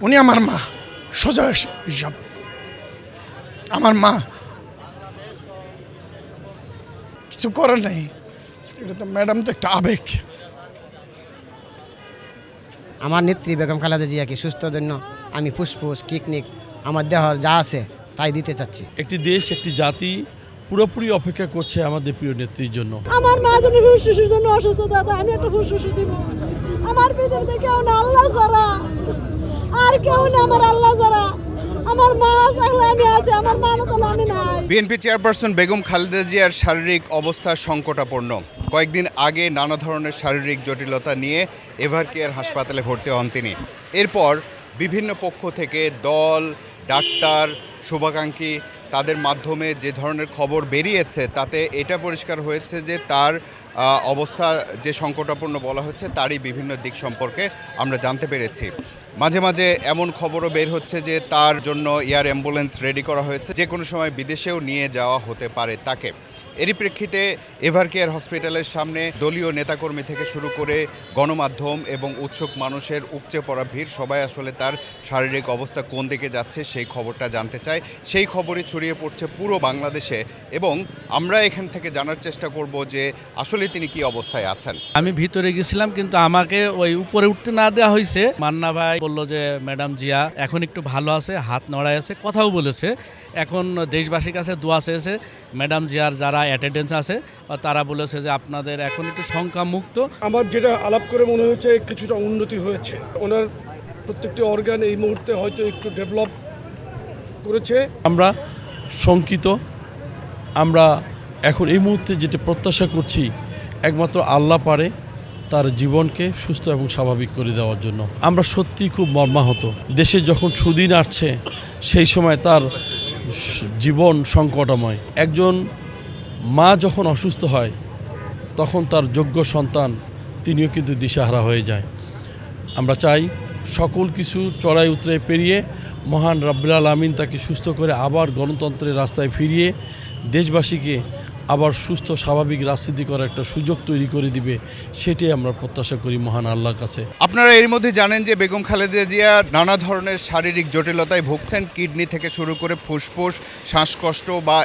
উনি আমার মা, সোজা হিসাব আমার মা, কিছু করার নেই। এটা তো ম্যাডাম তো একটা আবেগ। আমার নেত্রী বেগম খালেদা জিয়াকে সুস্থর জন্য আমি ফুসফুস কিডনি আমার দেহর যা আছে তাই দিতে চাচ্ছি। একটি দেশ, একটি জাতি পুরোপুরি অপেক্ষা করছে আমাদের প্রিয় নেত্রীর জন্য। আমার মা যেন ফুসফুসের জন্য অসুস্থ, দাদা আমি একটা ফুসফুস দিব। আমার পৃথিবীতে কেউ না, আল্লাহ ছাড়া আর কেউ না, আমার আল্লাহ ছাড়া। আমার মা থাকলে আমি আছি, আমার মা না থাকলে আমি নাই। বিএনপি চেয়ারপারসন বেগম খালেদা জিয়ার শারীরিক অবস্থা সংকটাপন্ন। কয়েকদিন আগে নানা ধরনের শারীরিক জটিলতা নিয়ে এভারকেয়ার হাসপাতালে ভর্তি হন তিনি। এরপর বিভিন্ন পক্ষ থেকে দল, ডাক্তার, শুভাকাঙ্ক্ষী তাদের মাধ্যমে যে ধরনের খবর বেরিয়েছে তাতে এটা পরিষ্কার হয়েছে যে তার অবস্থা যে সংকটাপন্ন বলা হচ্ছে তারই বিভিন্ন দিক সম্পর্কে আমরা জানতে পেরেছি। মাঝে মাঝে এমন খবরও বের হচ্ছে যে তার জন্য এয়ার অ্যাম্বুলেন্স রেডি করা হয়েছে, যে কোনো সময় বিদেশেও নিয়ে যাওয়া হতে পারে তাকে। এরই প্রেক্ষিতে এভারকেয়ার হসপিটালের সামনে দলীয় নেতাকর্মী থেকে শুরু করে গণমাধ্যম এবং উৎসুক মানুষের উপচে পড়া ভিড়, সবাই আসলে তার শারীরিক অবস্থা কোন দিকে যাচ্ছে সেই খবরটা জানতে চায়। সেই খবরই ছড়িয়ে পড়ছে পুরো বাংলাদেশে এবং আমরা এখান থেকে জানার চেষ্টা করব যে আসলে তিনি কি অবস্থায় আছেন। আমি ভিতরে গেছিলাম, কিন্তু আমাকে ওই উপরে উঠতে না দেওয়া হয়েছে। মান্না ভাই বললো যে ম্যাডাম জিয়া এখন একটু ভালো আছে, হাত নড়ায় আছে, কথাও বলেছে। এখন দেশবাসীর কাছে দোয়া চেয়েছে। ম্যাডাম জিয়ার যারা অ্যাটেন্ডেন্স আছে তারা বলেছে যে আপনাদের এখন একটু শঙ্কা মুক্ত। আমার যেটা আলাপ করে মনে হচ্ছে কিছুটা উন্নতি হয়েছে, ওনার প্রত্যেকটি অর্গান এই মুহূর্তে হয়তো একটু ডেভেলপ করেছে। আমরা শঙ্কিত। আমরা এখন এই মুহূর্তে যেটা প্রত্যাশা করছি, একমাত্র আল্লাহ পারে তার জীবনকে সুস্থ এবং স্বাভাবিক করে দেওয়ার জন্য। আমরা সত্যি খুব মর্মাহত। দেশে যখন সুদিন আসছে সেই সময় তার জীবন সংকটময়। একজন মা যখন অসুস্থ হয় তখন তার যোগ্য সন্তান তিনিও কিন্তু দিশাহারা হয়ে যায়। আমরা চাই সকল কিছু চড়াই উতরে পেরিয়ে মহান রাব্বুল আলামিন তাকে সুস্থ করে আবার গণতন্ত্রের রাস্তায় ফিরিয়ে দেশবাসীকে আবার সুস্থ স্বাভাবিক রাজনীতি করার একটা সুযোগ তৈরি করে দিবে, সেটাই আমরা প্রত্যাশা করি মহান আল্লাহর কাছে। আপনারা এর মধ্যে জানেন যে বেগম খালেদা জিয়া নানা ধরনের শারীরিক জটিলতায় ভুগছেন। কিডনি থেকে শুরু করে ফুসফুস, শ্বাসকষ্ট বা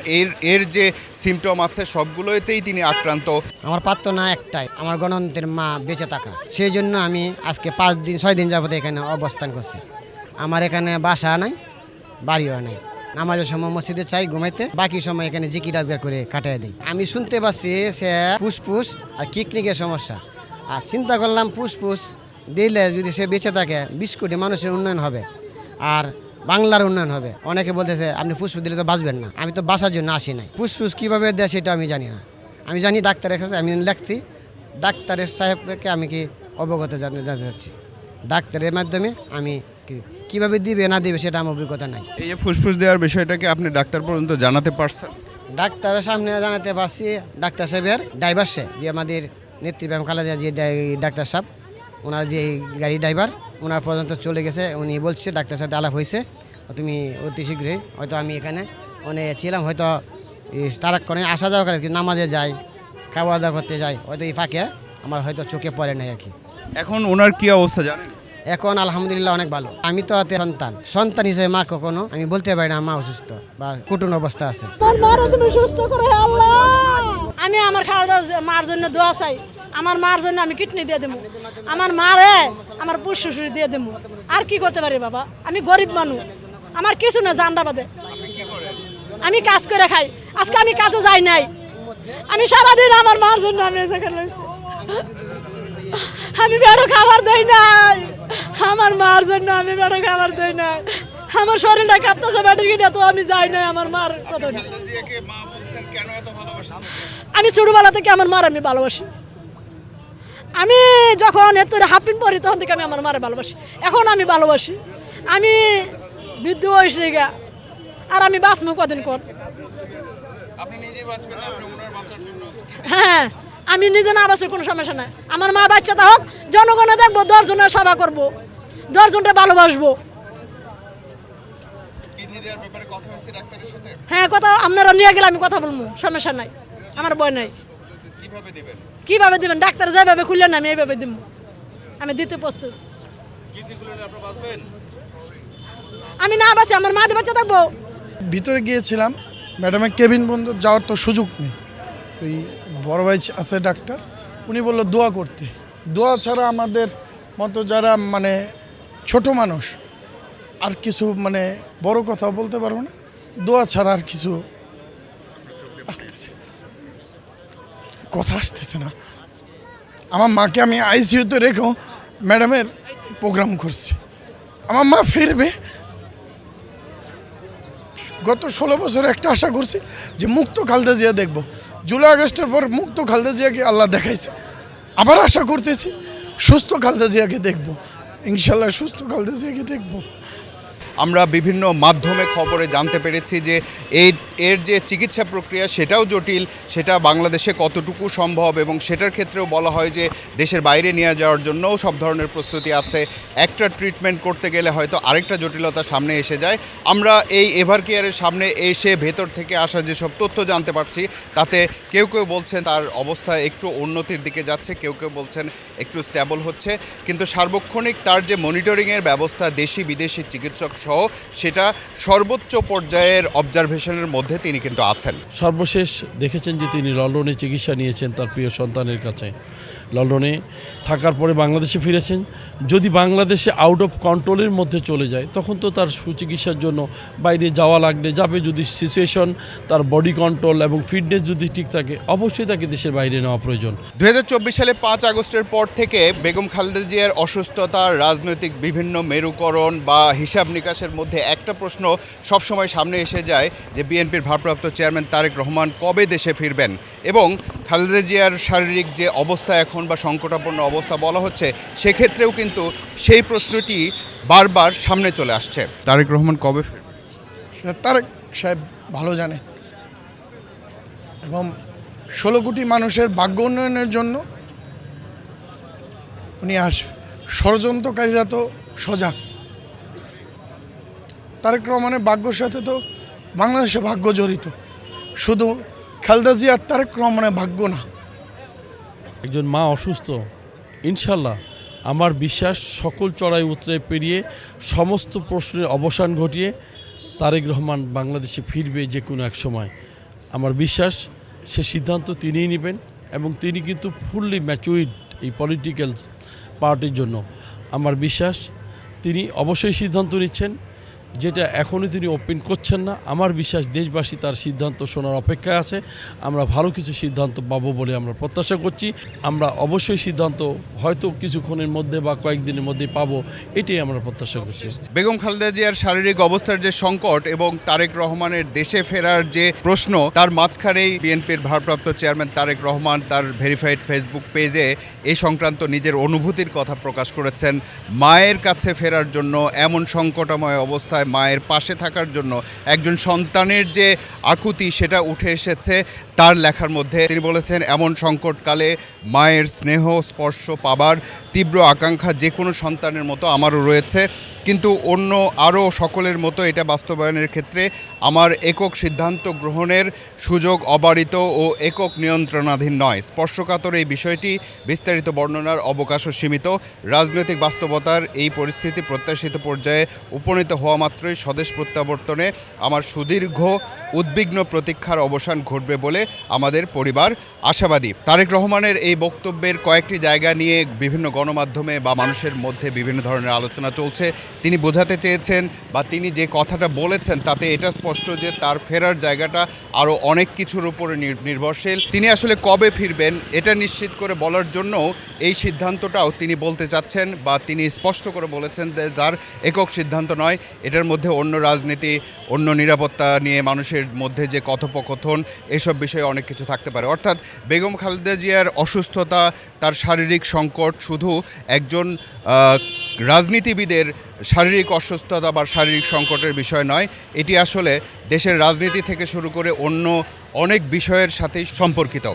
এর যে সিমটম আছে সবগুলোতেই তিনি আক্রান্ত। আমার প্রার্থনা একটাই, আমার গণতন্ত্রের মা বেঁচে থাকা। সেই জন্য আমি আজকে 5-6 দিন যাবত এখানে অবস্থান করছি। আমার এখানে বাসা নাই, বাড়িও নাই। নামাজের সময় মসজিদে চাই ঘুমাইতে, বাকি সময় এখানে জিকির আজগার করে কাটিয়ে দিই। আমি শুনতে পাচ্ছি সে ফুসফুস আর কিডনির সমস্যা। আর চিন্তা করলাম ফুসফুস দিলে যদি সে বেঁচে থাকে 20 কোটি মানুষের উন্নয়ন হবে আর বাংলার উন্নয়ন হবে। অনেকে বলতেছে আপনি ফুসফুস দিলে তো বাঁচবেন না। আমি তো বাঁচার জন্য আসি নাই। ফুসফুস কীভাবে দেয় সেটা আমি জানি না। আমি জানি ডাক্তারের কাছে আমি লেখছি, ডাক্তারের সাহেবকে আমি কি অবগত জানতে চাচ্ছি। ডাক্তারের মাধ্যমে আমি কিভাবে দিবে না দিবে সেটা আমার অভিজ্ঞতা নাই। এই যে ফুসফুস দেওয়ার বিষয়টাকে আপনি ডাক্তার পর্যন্ত জানাতে পারছেন? ডাক্তারের সামনে জানাতে পারছি। ডাক্তার সাহেবের ড্রাইভার সে যে আমাদের নেত্রী বেগম খালেদা যে ডাক্তার সাহেব, ওনার যে গাড়ি ড্রাইভার, ওনার পর্যন্ত চলে গেছে। উনি বলছে ডাক্তার সাথে আলাপ হয়েছে, তুমি অতি শীঘ্রই হয়তো আমি এখানে ছিলাম, হয়তো তারা করে আসা যাওয়া করে, নামাজে যাই, খাওয়া দাওয়া করতে যাই, হয়তো এই ফাঁকে আমার হয়তো চোখে পড়ে নাই আর কি। এখন ওনার কি অবস্থা জানেন? এখন আলহামদুলিল্লাহ অনেক ভালো। আমি তো সন্তান হিসেবে মা কখনো আমি বলতে পারি না মা অসুস্থ বা কঠিন অবস্থা আছে। তুমি সুস্থ করে আল্লাহ। আমি আমার খালেদা মার জন্য দোয়া চাই। আমার মার জন্য আমি কিডনি দিয়ে দেবো, আমার মারে আমার ফুসফুস দিয়ে দেবো। আর কি করতে পারি বাবা, আমি গরিব মানুষ, আমার কিছু না জানডা বাদে। আমি কাজ করে খাই, আজকে আমি কাজও যাই নাই। আমি সারাদিন আমার মার জন্য আমি আমি বেড়ো খাবার দেই নাই, আমার মার জন্য আমি বেড়ো খাবার দেই নাই। আমার শরীরটা কাঁপতেছে ব্যাটারি কিনে, তো আমি যাই নাই আমার মার কথা। আমি ছোটবেলা থেকে আমার মার আমি ভালোবাসি। আমি যখন এত হাফিন পড়ি তখন থেকে আমি আমার মারে ভালোবাসি। এখন আমি ভালোবাসি। আমি বৃদ্ধ হয়েছি গা, আর আমি বাঁচবো কদিন কর। হ্যাঁ, আমি নিজে না বাঁচার কোনো সমস্যা নাই। আমার মা বাচ্চাটা হোক, জনগণে দেখবো, 10 জনের সেবা করবো, 10 জনকে ভালোবাসবো। হ্যাঁ, কথা আপনারা নিয়ে গেলে আমি কথা বলবো, সমস্যা নাই, আমার ভয় নাই। কিভাবে দিবেন? ডাক্তার যেভাবে খুললেন আমি এইভাবে দিব, আমি দিতে প্রস্তুত। আমি না বাঁচি আমার মা দিয়ে বাচ্চা থাকবো। ভিতরে গিয়েছিলাম, ম্যাডামের কেবিন বন্ধ, যাওয়ার তো সুযোগ নেই। ওই বড় ভাই আছে ডাক্তার, উনি বললো দোয়া করতে। দোয়া ছাড়া আমাদের মতো যারা মানে ছোট মানুষ আর কিছু মানে বড় কথা বলতে পারবো না। দোয়া ছাড়া আর কিছু আসতেছে, কথা আসতেছে না। আমার মাকে আমি আইসিইউতে রেখেও ম্যাডামের প্রোগ্রাম করছি। আমার মা ফিরবে। গত 16 বছরে একটা আশা করছি যে মুক্ত খালেদা জিয়া দেখব। জুলাই আগস্টের পর মুক্ত খালেদা জিয়াকে আল্লাহ দেখাইছে। আবার আশা করতেছি সুস্থ খালেদা জিয়াকে দেখব। ইনশাল্লাহ সুস্থ খালেদা জিয়াকে দেখব। আমরা বিভিন্ন মাধ্যমে খবরে জানতে পেরেছি যে এর যে চিকিৎসা প্রক্রিয়া সেটাও জটিল, সেটা বাংলাদেশে কতটুকু সম্ভব, এবং সেটার ক্ষেত্রেও বলা হয় যে দেশের বাইরে নিয়ে যাওয়ার জন্যও সব ধরনের প্রস্তুতি আছে। একটা ট্রিটমেন্ট করতে গেলে হয়তো আরেকটা জটিলতা সামনে এসে যায়। আমরা এই এভারকেয়ারের সামনে এসে ভেতর থেকে আসা যেসব তথ্য জানতে পারছি তাতে কেউ কেউ বলছেন তার অবস্থা একটু উন্নতির দিকে যাচ্ছে, কেউ কেউ বলছেন একটু স্ট্যাবল হচ্ছে, কিন্তু সার্বক্ষণিক তার যে মনিটরিংয়ের ব্যবস্থা দেশি বিদেশি চিকিৎসক সহ সেটা সর্বোচ্চ পর্যায়ের অবজারভেশনের মধ্যে তিনি কিন্তু আছেন। সর্বশেষ দেখেছেন যে তিনি লন্ডনে চিকিৎসা নিয়েছেন তার প্রিয় সন্তানের কাছে। লন্ডনে থাকার পরে বাংলাদেশে ফিরেছেন। যদি বাংলাদেশে আউট অফ কন্ট্রোলের মধ্যে চলে যায় তখন তো তার সুচিকিৎসার জন্য বাইরে যাওয়া লাগলে যাবে। যদি সিচুয়েশন, তার বডি কন্ট্রোল এবং ফিটনেস যদি ঠিক থাকে অবশ্যই তাকে দেশের বাইরে নেওয়া প্রয়োজন। 2024 সালে 5 আগস্টের পর থেকে বেগম খালেদা জিয়ার অসুস্থতা, রাজনৈতিক বিভিন্ন মেরুকরণ বা হিসাব নিকাশের মধ্যে একটা প্রশ্ন সবসময় সামনে এসে যায় যে বিএনপির ভারপ্রাপ্ত চেয়ারম্যান তারেক রহমান কবে দেশে ফিরবেন, এবং খালেদা জিয়ার শারীরিক যে অবস্থা এখন বা সংকটাপন্ন অবস্থা বলা হচ্ছে সেক্ষেত্রেও কিন্তু সেই প্রশ্নটি বারবার সামনে চলে আসছে। তারেক রহমান কবে ফিরবেন সেটা তারেক সাহেব ভালো জানে, এবং 16 কোটি মানুষের ভাগ্য উন্নয়নের জন্য উনি আসবে। ষড়যন্ত্রকারীরা তো সজাগ। তারেক রহমানের ভাগ্যের সাথে তো বাংলাদেশের ভাগ্য জড়িত, শুধু খালেদা জিয়ার তারেক রহমানের ভাগ্য না। একজন মা অসুস্থ, ইনশাল্লাহ আমার বিশ্বাস সকল চড়াই উতরাই পেরিয়ে সমস্ত প্রশ্নের অবসান ঘটিয়ে তারেক রহমান বাংলাদেশে ফিরবে যে কোনো এক সময়। আমার বিশ্বাস সে সিদ্ধান্ত তিনিই নেবেন, এবং তিনি কিন্তু ফুললি ম্যাচুইড এই পলিটিক্যাল পার্টির জন্য। আমার বিশ্বাস তিনি অবশ্যই সিদ্ধান্ত নিচ্ছেন, যেটা এখনই তিনি ওপেন করছেন না। আমার বিশ্বাস দেশবাসী তার সিদ্ধান্ত শোনার অপেক্ষায় আছে। আমরা ভালো কিছু সিদ্ধান্ত পাবো বলে আমরা প্রত্যাশা করছি। আমরা অবশ্যই সিদ্ধান্ত হয়তো কিছুক্ষণের মধ্যে বা কয়েকদিনের মধ্যে পাবো, এটাই আমরা প্রত্যাশা করছি। বেগম খালেদা জিয়ার শারীরিক অবস্থার যে সংকট এবং তারেক রহমানের দেশে ফেরার যে প্রশ্ন, তার মাঝখানেই বিএনপির ভারপ্রাপ্ত চেয়ারম্যান তারেক রহমান তার ভেরিফাইড ফেসবুক পেজে এই সংক্রান্ত নিজের অনুভূতির কথা প্রকাশ করেছেন। মায়ের কাছে ফেরার জন্য, এমন সংকটময় অবস্থায় মায়ের পাশে থাকার জন্য একজন সন্তানের যে আকুতি সেটা উঠে এসেছে তার লেখার মধ্যে। তিনি বলেছেন, এমন সংকটকালে মায়ের স্নেহ স্পর্শ পাবার তীব্র আকাঙ্ক্ষা যে কোনো সন্তানের মতো আমারও রয়েছে, কিন্তু অন্য আরও সকলের মতো এটা বাস্তবায়নের ক্ষেত্রে আমার একক সিদ্ধান্ত গ্রহণের সুযোগ অবারিত ও একক নিয়ন্ত্রণাধীন নয়। স্পর্শকাতর এই বিষয়টি বিস্তারিত বর্ণনার অবকাশও সীমিত। রাজনৈতিক বাস্তবতার এই পরিস্থিতি প্রত্যাশিত পর্যায়ে উপনীত হওয়া মাত্রই স্বদেশ প্রত্যাবর্তনে আমার সুদীর্ঘ উদ্বিগ্ন প্রতীক্ষার অবসান ঘটবে বলে আমাদের পরিবার আশাবাদী। তারেক রহমানের এই বক্তব্যের কয়েকটি জায়গা নিয়ে বিভিন্ন গণমাধ্যমে বা মানুষের মধ্যে বিভিন্ন ধরনের আলোচনা চলছে। তিনি বোঝাতে চেয়েছেন বা তিনি যে কথাটা বলেছেন তাতে এটা স্পষ্ট যে তার ফেরার জায়গাটা আরও অনেক কিছুর উপরে নির্ভরশীল। তিনি আসলে কবে ফিরবেন এটা নিশ্চিত করে বলার জন্য এই সিদ্ধান্তটাও তিনি বলতে চাচ্ছেন, বা তিনি স্পষ্ট করে বলেছেন যে তার একক সিদ্ধান্ত নয়, এটার মধ্যে অন্য রাজনীতি, অন্য নিরাপত্তা নিয়ে মানুষের মধ্যে যে কথোপকথন, এসব বিষয়ে অনেক কিছু থাকতে পারে। অর্থাৎ বেগম খালেদা জিয়ার অসুস্থতা, তার শারীরিক সংকট শুধু একজন রাজনীতিবিদের শারীরিক অসুস্থতা বা শারীরিক সংকটের বিষয় নয়, এটি আসলে দেশের রাজনীতি থেকে শুরু করে অন্য অনেক বিষয়ের সাথেই সম্পর্কিত।